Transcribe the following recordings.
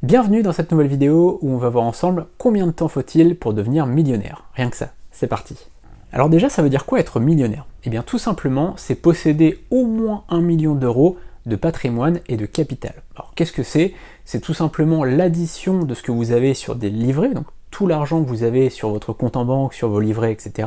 Bienvenue dans cette nouvelle vidéo où on va voir ensemble combien de temps faut-il pour devenir millionnaire. Rien que ça, c'est parti. Alors déjà, ça veut dire quoi être millionnaire? Eh bien tout simplement, c'est posséder au moins 1 million d'euros de patrimoine et de capital. Alors qu'est-ce que c'est? C'est tout simplement l'addition de ce que vous avez sur des livrets, donc tout l'argent que vous avez sur votre compte en banque, sur vos livrets, etc.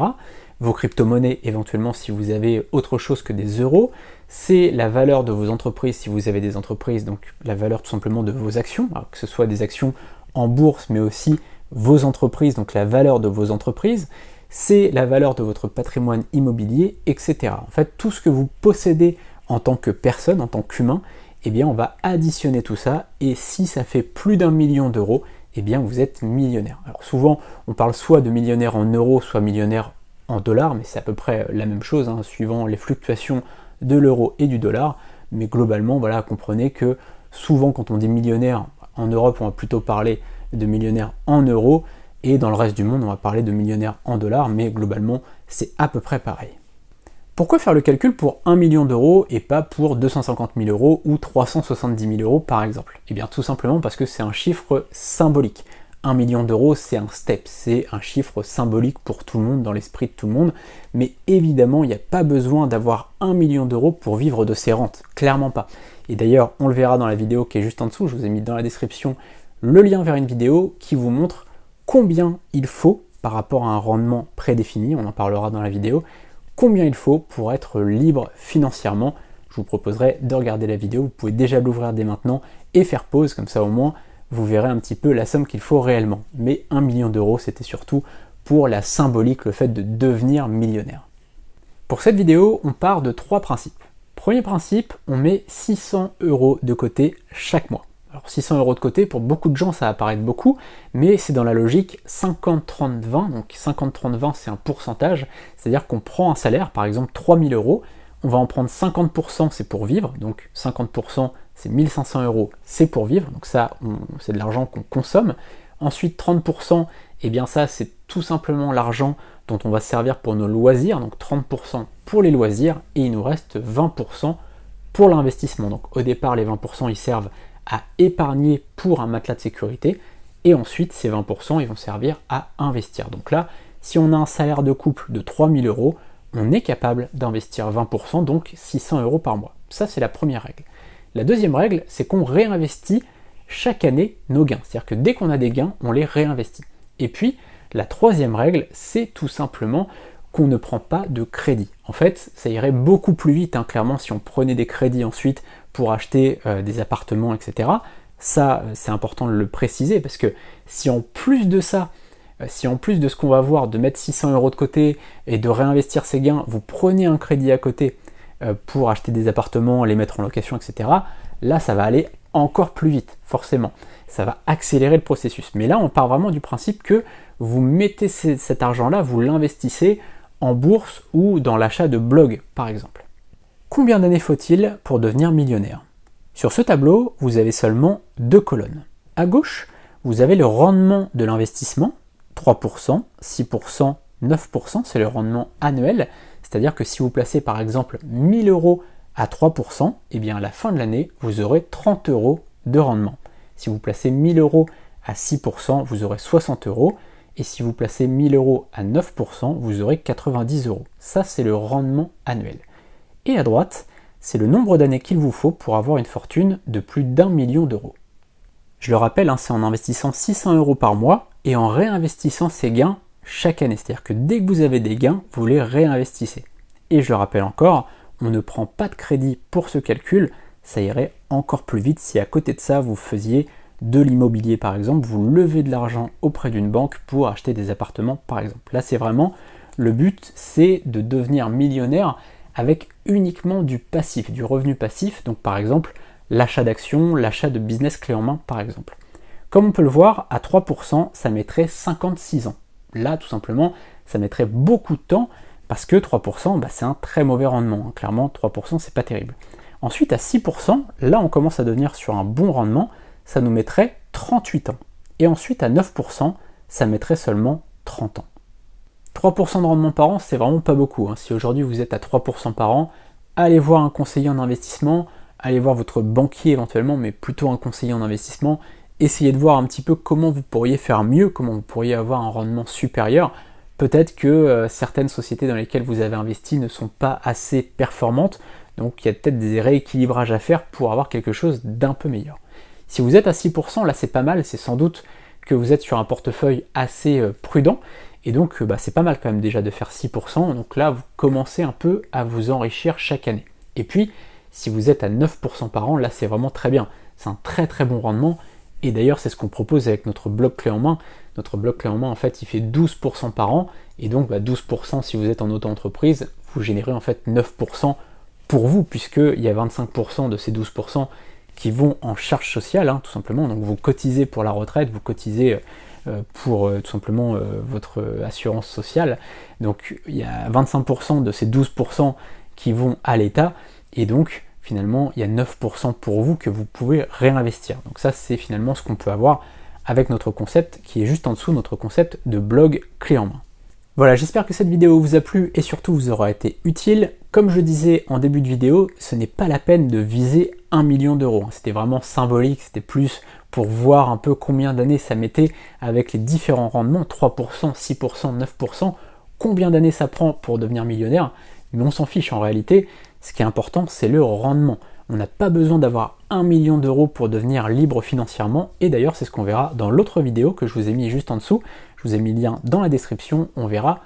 Vos crypto-monnaies éventuellement si vous avez autre chose que des euros, c'est la valeur de vos entreprises si vous avez des entreprises, donc la valeur tout simplement de vos actions, alors que ce soit des actions en bourse mais aussi vos entreprises, donc la valeur de vos entreprises, c'est la valeur de votre patrimoine immobilier, etc. En fait, tout ce que vous possédez en tant que personne, en tant qu'humain, eh bien on va additionner tout ça, et si ça fait plus d'1 million d'euros, eh bien vous êtes millionnaire. Alors souvent, on parle soit de millionnaire en euros, soit millionnaire en dollars, mais c'est à peu près la même chose, hein, suivant les fluctuations de l'euro et du dollar, mais globalement, voilà, comprenez que souvent quand on dit millionnaire, en Europe, on va plutôt parler de millionnaire en euros, et dans le reste du monde, on va parler de millionnaire en dollars, mais globalement, c'est à peu près pareil. Pourquoi faire le calcul pour 1 million d'euros et pas pour 250 000 euros ou 370 000 euros par exemple? Eh bien tout simplement parce que c'est un chiffre symbolique. 1 million d'euros, c'est un step, c'est un chiffre symbolique pour tout le monde, dans l'esprit de tout le monde, mais évidemment, il n'y a pas besoin d'avoir 1 million d'euros pour vivre de ses rentes, clairement pas. Et d'ailleurs, on le verra dans la vidéo qui est juste en dessous, je vous ai mis dans la description le lien vers une vidéo qui vous montre combien il faut par rapport à un rendement prédéfini, on en parlera dans la vidéo, combien il faut pour être libre financièrement. Je vous proposerai de regarder la vidéo, vous pouvez déjà l'ouvrir dès maintenant et faire pause, comme ça au moins vous verrez un petit peu la somme qu'il faut réellement. Mais 1 million d'euros, c'était surtout pour la symbolique, le fait de devenir millionnaire. Pour cette vidéo, on part de 3 principes. Premier principe, on met 600 euros de côté chaque mois. Alors 600 euros de côté, pour beaucoup de gens ça va paraître beaucoup, mais c'est dans la logique 50-30-20, donc 50-30-20 c'est un pourcentage, c'est-à-dire qu'on prend un salaire, par exemple 3000 euros, on va en prendre 50%, c'est pour vivre, donc 50% c'est 1500 euros, c'est pour vivre, donc ça c'est de l'argent qu'on consomme. Ensuite 30%, et bien ça c'est tout simplement l'argent dont on va se servir pour nos loisirs, donc 30% pour les loisirs, et il nous reste 20% pour l'investissement. Donc au départ les 20% ils servent à épargner pour un matelas de sécurité, et ensuite ces 20% ils vont servir à investir. Donc là, si on a un salaire de couple de 3000 euros, on est capable d'investir 20%, donc 600 euros par mois. Ça c'est la première règle. La deuxième règle, c'est qu'on réinvestit chaque année nos gains. C'est-à-dire que dès qu'on a des gains, on les réinvestit. Et puis, la troisième règle, c'est tout simplement qu'on ne prend pas de crédit. En fait, ça irait beaucoup plus vite, hein, clairement, si on prenait des crédits ensuite pour acheter des appartements, etc. Ça, c'est important de le préciser, parce que si en plus de ça, si en plus de ce qu'on va voir, de mettre 600 euros de côté et de réinvestir ces gains, vous prenez un crédit à côté pour acheter des appartements, les mettre en location, etc., là, ça va aller encore plus vite, forcément. Ça va accélérer le processus. Mais là, on part vraiment du principe que vous mettez cet argent-là, vous l'investissez en bourse ou dans l'achat de blogs, par exemple. Combien d'années faut-il pour devenir millionnaire? Sur ce tableau, vous avez seulement 2 colonnes. À gauche, vous avez le rendement de l'investissement, 3%, 6%, 9%, c'est le rendement annuel. C'est-à-dire que si vous placez par exemple 1000 euros à 3%, et bien à la fin de l'année, vous aurez 30 euros de rendement. Si vous placez 1000 euros à 6%, vous aurez 60 euros. Et si vous placez 1000 euros à 9%, vous aurez 90 euros. Ça, c'est le rendement annuel. Et à droite, c'est le nombre d'années qu'il vous faut pour avoir une fortune de plus d'1 million d'euros. Je le rappelle, hein, c'est en investissant 600 euros par mois et en réinvestissant ces gains chaque année. C'est-à-dire que dès que vous avez des gains, vous les réinvestissez. Et je le rappelle encore, on ne prend pas de crédit pour ce calcul, ça irait encore plus vite si à côté de ça, vous faisiez de l'immobilier par exemple, vous levez de l'argent auprès d'une banque pour acheter des appartements par exemple. Là, c'est vraiment, le but, c'est de devenir millionnaire avec uniquement du passif, du revenu passif, donc par exemple, l'achat d'actions, l'achat de business clé en main par exemple. Comme on peut le voir, à 3%, ça mettrait 56 ans. Là, tout simplement, ça mettrait beaucoup de temps parce que 3%, c'est un très mauvais rendement. Clairement, 3%, c'est pas terrible. Ensuite, à 6%, là, on commence à devenir sur un bon rendement, ça nous mettrait 38 ans. Et ensuite, à 9%, ça mettrait seulement 30 ans. 3% de rendement par an, c'est vraiment pas beaucoup. Si aujourd'hui vous êtes à 3% par an, allez voir un conseiller en investissement, allez voir votre banquier éventuellement, mais plutôt un conseiller en investissement, essayez de voir un petit peu comment vous pourriez faire mieux, comment vous pourriez avoir un rendement supérieur. Peut-être que certaines sociétés dans lesquelles vous avez investi ne sont pas assez performantes, donc il y a peut-être des rééquilibrages à faire pour avoir quelque chose d'un peu meilleur. Si vous êtes à 6%, là c'est pas mal, c'est sans doute que vous êtes sur un portefeuille assez prudent, et donc c'est pas mal quand même déjà de faire 6%, donc là vous commencez un peu à vous enrichir chaque année. Et puis, si vous êtes à 9% par an, là c'est vraiment très bien, c'est un très très bon rendement, et d'ailleurs c'est ce qu'on propose avec notre bloc clé en main. Notre bloc clé en main en fait il fait 12% par an, et donc 12% si vous êtes en auto-entreprise, vous générez en fait 9% pour vous, puisqu'il y a 25% de ces 12% qui vont en charge sociale, tout simplement. Donc vous cotisez pour la retraite, vous cotisez pour tout simplement votre assurance sociale. Donc il y a 25% de ces 12% qui vont à l'État, et donc finalement il y a 9% pour vous que vous pouvez réinvestir. Donc ça c'est finalement ce qu'on peut avoir avec notre concept qui est juste en dessous, notre concept de blog clé en main. Voilà, j'espère que cette vidéo vous a plu et surtout vous aura été utile. Comme je disais en début de vidéo, ce n'est pas la peine de viser 1 million d'euros. C'était vraiment symbolique, c'était plus pour voir un peu combien d'années ça mettait avec les différents rendements, 3%, 6%, 9%, combien d'années ça prend pour devenir millionnaire. Mais on s'en fiche en réalité, ce qui est important c'est le rendement. On n'a pas besoin d'avoir 1 million d'euros pour devenir libre financièrement, et d'ailleurs c'est ce qu'on verra dans l'autre vidéo que je vous ai mis juste en dessous. Je vous ai mis le lien dans la description, on verra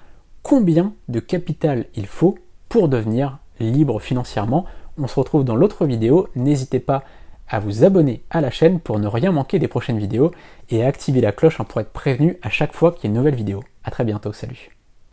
combien de capital il faut pour devenir libre financièrement. On se retrouve dans l'autre vidéo, n'hésitez pas à vous abonner à la chaîne pour ne rien manquer des prochaines vidéos et à activer la cloche pour être prévenu à chaque fois qu'il y a une nouvelle vidéo. A très bientôt, salut.